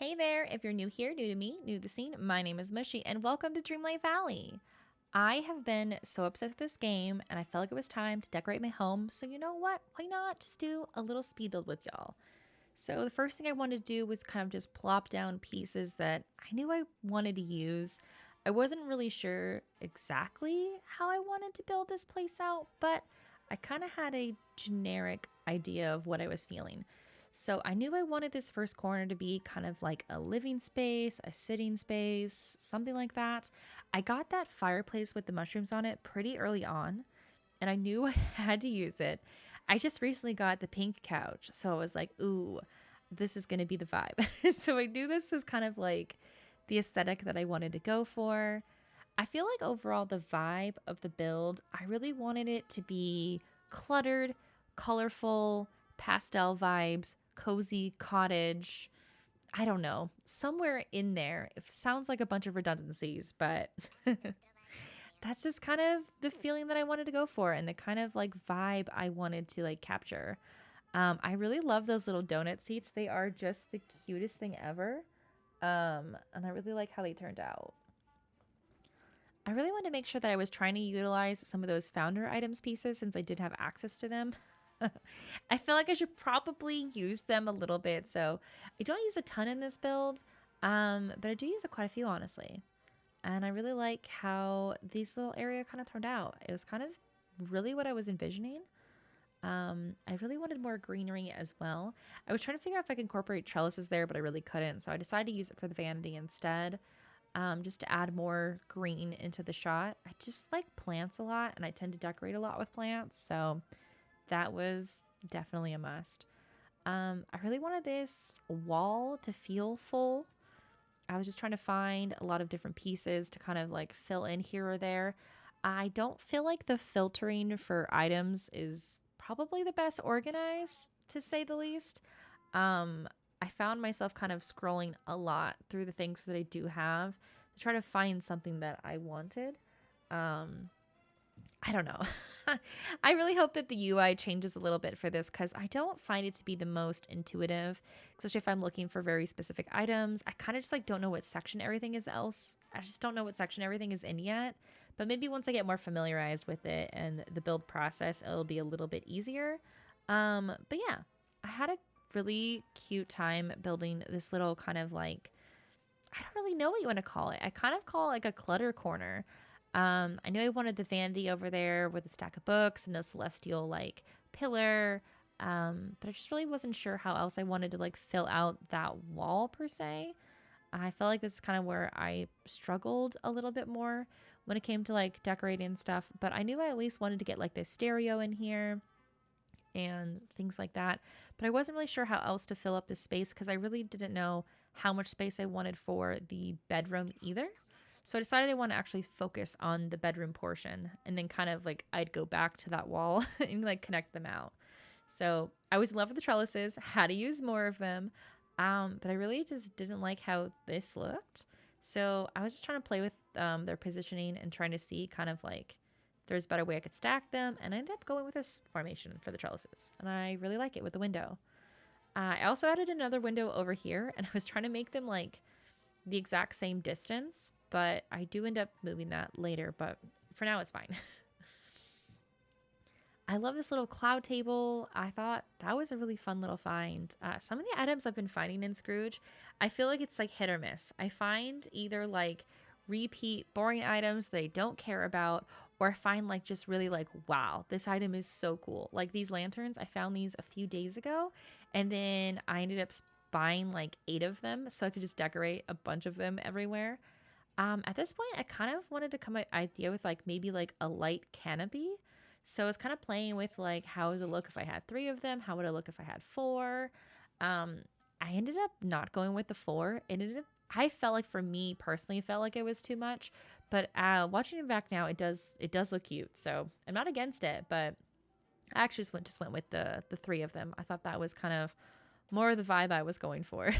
Hey there, if you're new here, new to me, new to the scene, my name is Mushy, and welcome to Dreamlight Valley. I have been so obsessed with this game, and I felt like it was time to decorate my home, so you know what? Why not just do a little speed build with y'all? So the first thing I wanted to do was kind of just plop down pieces that I knew I wanted to use. I wasn't really sure exactly how I wanted to build this place out, but I kind of had a generic idea of what I was feeling. So I knew I wanted this first corner to be kind of like a living space, a sitting space, something like that. I got that fireplace with the mushrooms on it pretty early on, and I knew I had to use it. I just recently got the pink couch, so I was like, ooh, this is going to be the vibe. So I knew this is kind of like the aesthetic that I wanted to go for. I feel like overall, the vibe of the build, I really wanted it to be cluttered, colorful, pastel vibes, cozy cottage. I don't know, somewhere in there. It sounds like a bunch of redundancies, but that's just kind of the feeling that I wanted to go for and the kind of like vibe I wanted to like capture. I really love those little donut seats. They are just the cutest thing ever. And I really like how they turned out. I really wanted to make sure that I was trying to utilize some of those founder items pieces since I did have access to them. I feel like I should probably use them a little bit. So I don't use a ton in this build, but I do use quite a few, honestly. And I really like how this little area kind of turned out. It was kind of really what I was envisioning. I really wanted more greenery as well. I was trying to figure out if I could incorporate trellises there, but I really couldn't. So I decided to use it for the vanity instead, just to add more green into the shot. I just like plants a lot, and I tend to decorate a lot with plants. So that was definitely a must. I really wanted this wall to feel full. I was just trying to find a lot of different pieces to kind of like fill in here or there. I don't feel like the filtering for items is probably the best organized, to say the least. I found myself kind of scrolling a lot through the things that I do have to try to find something that I wanted. Um, I don't know. I really hope that the UI changes a little bit for this because I don't find it to be the most intuitive, especially if I'm looking for very specific items. I kind of just like don't know what section everything is else. I just don't know what section everything is in yet. But maybe once I get more familiarized with it and the build process, it'll be a little bit easier. But yeah, I had a really cute time building this little kind of like, I don't really know what you want to call it. I kind of call it like a clutter corner. I knew I wanted the vanity over there with a stack of books and the celestial like pillar. But I just really wasn't sure how else I wanted to like fill out that wall per se. I felt like this is kind of where I struggled a little bit more when it came to like decorating stuff. But I knew I at least wanted to get like this stereo in here and things like that. But I wasn't really sure how else to fill up this space because I really didn't know how much space I wanted for the bedroom either. So I decided I want to actually focus on the bedroom portion and then kind of like I'd go back to that wall and like connect them out. So I was in love with the trellises, had to use more of them. But I really just didn't like how this looked. So I was just trying to play with their positioning and trying to see kind of like if there's a better way I could stack them. And I ended up going with this formation for the trellises. And I really like it with the window. I also added another window over here and I was trying to make them like the exact same distance, but I do end up moving that later, but for now it's fine. I love this little cloud table. I thought that was a really fun little find. Some of the items I've been finding in Scrooge, I feel like it's like hit or miss. I find either like repeat boring items that I don't care about, or I find like just really like, wow, this item is so cool. Like these lanterns, I found these a few days ago, and then I ended up buying like 8 of them so I could just decorate a bunch of them everywhere. At this point, I kind of wanted to come up idea with like maybe like a light canopy. So I was kind of playing with like how would it look if I had 3 of them? How would it look if I had 4? I ended up not going with the 4. I felt like for me personally, it felt like it was too much. But watching it back now, it does look cute. So I'm not against it, but I actually just went with the 3 of them. I thought that was kind of more of the vibe I was going for.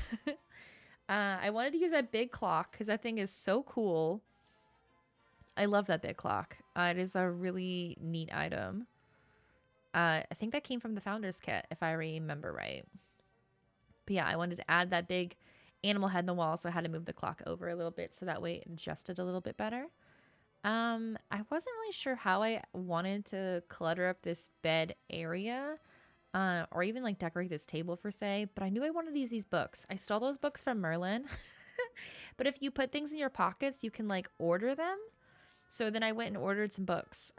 I wanted to use that big clock because that thing is so cool. I love that big clock. It is a really neat item. I think that came from the founder's kit, if I remember right. But yeah, I wanted to add that big animal head in the wall, so I had to move the clock over a little bit so that way it adjusted a little bit better. I wasn't really sure how I wanted to clutter up this bed area, or even like decorate this table per se, but I knew I wanted to use these books. I stole those books from Merlin, but if you put things in your pockets, you can like order them. So then I went and ordered some books.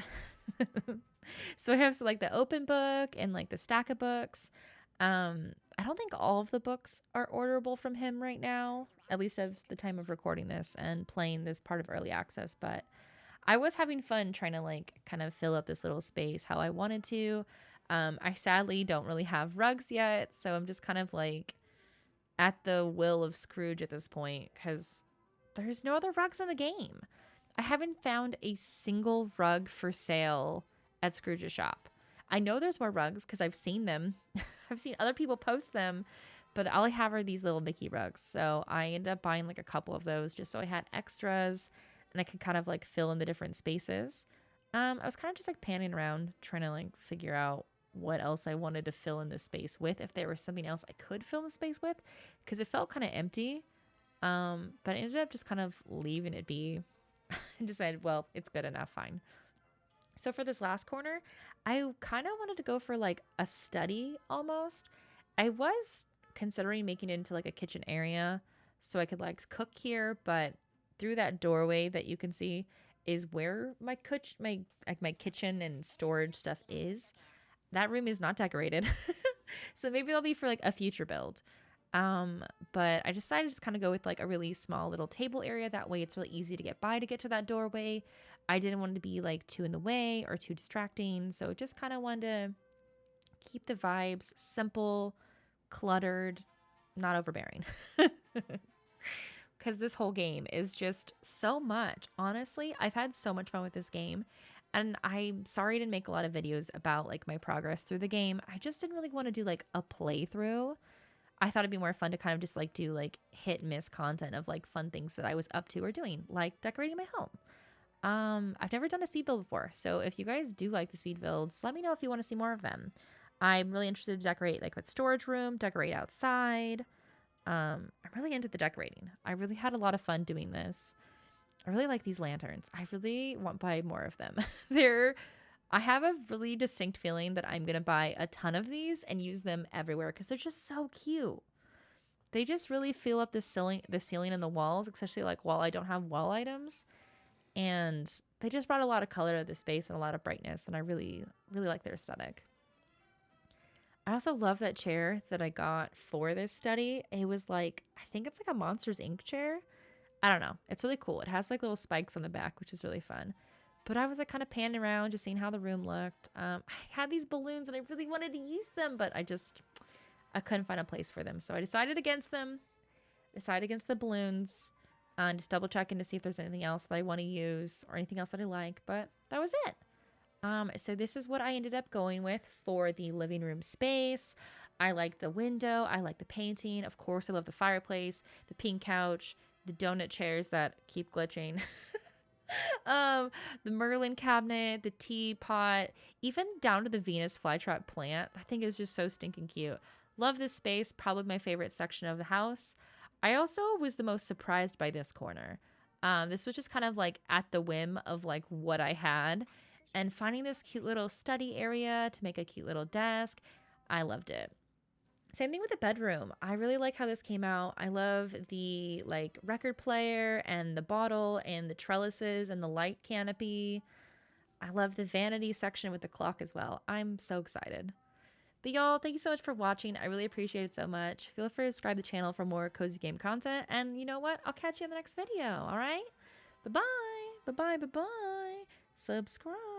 So I have like the open book and like the stack of books. I don't think all of the books are orderable from him right now, at least at the time of recording this and playing this part of early access, but I was having fun trying to like kind of fill up this little space how I wanted to. I sadly don't really have rugs yet, so I'm just kind of like at the will of Scrooge at this point because there's no other rugs in the game. I haven't found a single rug for sale at Scrooge's shop. I know there's more rugs because I've seen them. I've seen other people post them, but all I have are these little Mickey rugs. So I ended up buying like a couple of those just so I had extras and I could kind of like fill in the different spaces. I was kind of just like panning around trying to like figure out what else I wanted to fill in this space with, if there was something else I could fill the space with, because it felt kind of empty. But I ended up just kind of leaving it be and decided, well, it's good enough, fine. So for this last corner, I kind of wanted to go for like a study almost. I was considering making it into like a kitchen area so I could like cook here, but through that doorway that you can see is where my kitchen and storage stuff is. That room is not decorated. So maybe it'll be for like a future build. But I decided to just kind of go with like a really small little table area. That way it's really easy to get by to get to that doorway. I didn't want it to be like too in the way or too distracting. So just kind of wanted to keep the vibes simple, cluttered, not overbearing. Because this whole game is just so much. Honestly, I've had so much fun with this game. And I'm sorry I didn't make a lot of videos about like my progress through the game. I just didn't really want to do like a playthrough. I thought it'd be more fun to kind of just like do like hit and miss content of like fun things that I was up to or doing, like decorating my home. I've never done a speed build before, so if you guys do like the speed builds, let me know if you want to see more of them. I'm really interested to decorate like with storage room, decorate outside. I'm really into the decorating. I really had a lot of fun doing this. I really like these lanterns. I really want to buy more of them. I have a really distinct feeling that I'm gonna buy a ton of these and use them everywhere because they're just so cute. They just really fill up the ceiling and the walls, especially like while I don't have wall items. And they just brought a lot of color to the space and a lot of brightness, and I really, really like their aesthetic. I also love that chair that I got for this study. It was like, I think it's like a Monsters Inc. chair. I don't know. It's really cool. It has like little spikes on the back, which is really fun. But I was like kind of panning around, just seeing how the room looked. I had these balloons and I really wanted to use them, but I couldn't find a place for them. So I decided against them, decided against the balloons. Just double checking to see if there's anything else that I want to use or anything else that I like, but that was it. So this is what I ended up going with for the living room space. I like the window. I like the painting. Of course, I love the fireplace, the pink couch, the donut chairs that keep glitching. The Merlin cabinet, the teapot, even down to the Venus flytrap plant. I think is just so stinking cute. Love this space. Probably my favorite section of the house. I also was the most surprised by this corner. This was just kind of like at the whim of like what I had, and finding this cute little study area to make a cute little desk. I loved it. Same thing with the bedroom. I really like how this came out. I love the like record player and the bottle and the trellises and the light canopy. I love the vanity section with the clock as well. I'm so excited. But y'all, thank you so much for watching. I really appreciate it so much. Feel free to subscribe to the channel for more cozy game content. And you know what? I'll catch you in the next video. All right? Bye-bye. Bye-bye. Bye-bye. Subscribe.